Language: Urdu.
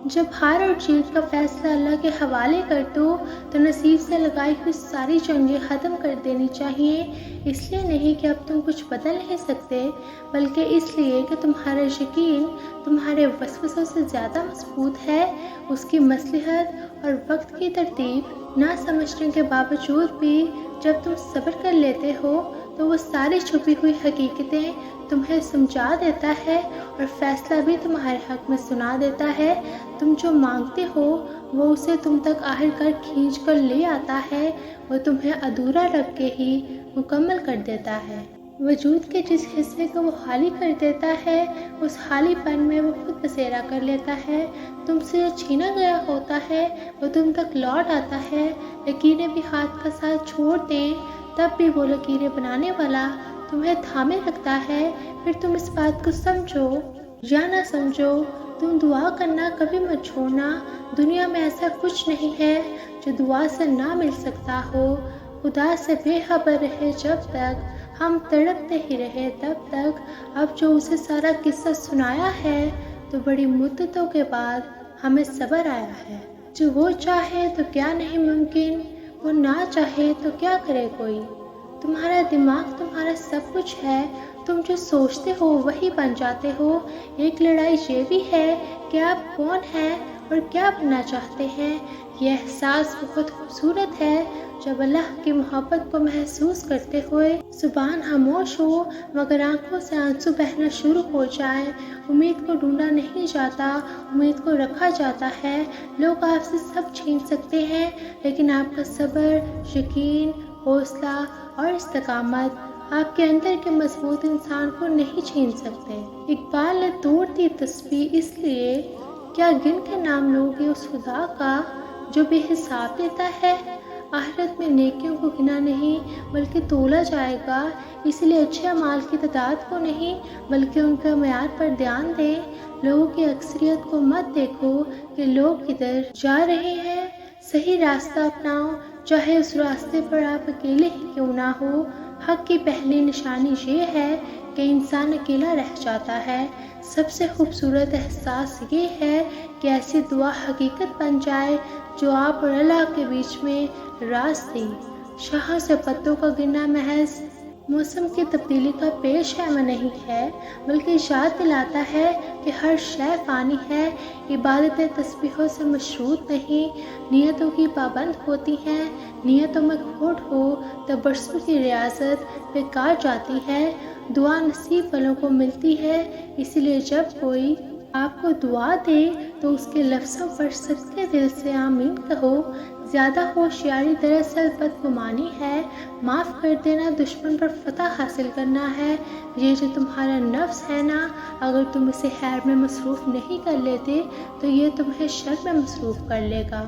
جب ہار اور جیت کا فیصلہ اللہ کے حوالے کر دو تو نصیب سے لگائی ہوئی ساری جنگیں ختم کر دینی چاہیے، اس لیے نہیں کہ اب تم کچھ بدل نہیں سکتے، بلکہ اس لیے کہ تمہارا یقین تمہارے وسوسوں سے زیادہ مضبوط ہے۔ اس کی مصلحت اور وقت کی ترتیب نہ سمجھنے کے باوجود بھی جب تم صبر کر لیتے ہو تو وہ ساری چھپی ہوئی حقیقتیں تمہیں سمجھا دیتا ہے اور فیصلہ بھی تمہارے حق میں سنا دیتا ہے۔ تم جو مانگتے ہو وہ اسے تم تک آخر کار کھینچ کر لے آتا ہے، وہ تمہیں ادھورا رکھ کے ہی مکمل کر دیتا ہے۔ وجود کے جس حصے کو وہ خالی کر دیتا ہے اس خالی پن میں وہ خود بسیرا کر لیتا ہے۔ تم سے جو چھینا گیا ہوتا ہے وہ تم تک لوٹ آتا ہے۔ لکیریں بھی ہاتھ کا ساتھ چھوڑ دیں تب بھی وہ لکیریں بنانے والا تمہیں تھامے رکھتا ہے۔ پھر تم اس بات کو سمجھو یا نہ سمجھو، تم دعا کرنا کبھی مت چھوڑنا۔ دنیا میں ایسا کچھ نہیں ہے جو دعا سے نہ مل سکتا ہو۔ خدا سے بے خبر رہے جب تک، ہم تڑپتے ہی رہے تب تک۔ اب جو اسے سارا قصہ سنایا ہے تو بڑی مدتوں کے بعد ہمیں صبر آیا ہے۔ جو وہ چاہے تو کیا نہیں ممکن، وہ نہ چاہے تو کیا کرے کوئی۔ تمہارا دماغ تمہارا سب کچھ ہے، تم جو سوچتے ہو وہی بن جاتے ہو۔ ایک لڑائی یہ بھی ہے کہ آپ کون ہیں اور کیا بننا چاہتے ہیں۔ یہ احساس بہت خوبصورت ہے جب اللہ کی محبت کو محسوس کرتے ہوئے زبان خاموش ہو مگر آنکھوں سے آنسو بہنا شروع ہو جائے۔ امید کو ڈھونڈا نہیں جاتا، امید کو رکھا جاتا ہے۔ لوگ آپ سے سب چھین سکتے ہیں لیکن آپ کا صبر، یقین، حوصلہ اور استقامت آپ کے اندر کے مضبوط انسان کو نہیں چھین سکتے۔ اقبال نے توڑ دی تسبیح اس لیے، کیا گن کے نام لوگے اس خدا کا جو بے حساب دیتا ہے۔ آخرت میں نیکیوں کو گنا نہیں بلکہ تولا جائے گا، اس لیے اچھے اعمال کی تعداد کو نہیں بلکہ ان کے معیار پر دھیان دیں۔ لوگوں کی اکثریت کو مت دیکھو کہ لوگ کدھر جا رہے ہیں، صحیح راستہ اپناؤ چاہے اس راستے پر آپ اکیلے ہی کیوں نہ ہو۔ حق کی پہلی نشانی یہ ہے کہ انسان اکیلا رہ جاتا ہے۔ سب سے خوبصورت احساس یہ ہے کہ ایسی دعا حقیقت بن جائے جو آپ اور اللہ کے بیچ میں راز تھی۔ شاخوں سے پتوں کا گرنا محض موسم کی تبدیلی کا پیش خیمہ نہیں ہے بلکہ یاد دلاتا ہے کہ ہر شے فانی ہے۔ عبادتیں تسبیحوں سے مشروط نہیں، نیتوں کی پابند ہوتی ہیں۔ نیتوں میں کھوٹ ہو تو برسوں کی ریاضت بیکار جاتی ہے۔ دعا نصیب والوں کو ملتی ہے، اس لیے جب کوئی آپ کو دعا دے تو اس کے لفظوں پر صدقے دل سے آمین کہو۔ زیادہ ہوشیاری دراصل بدگمانی ہے، معاف کر دینا دشمن پر فتح حاصل کرنا ہے۔ یہ جو تمہارا نفس ہے نا، اگر تم اسے خیر میں مصروف نہیں کر لیتے تو یہ تمہیں شر میں مصروف کر لے گا۔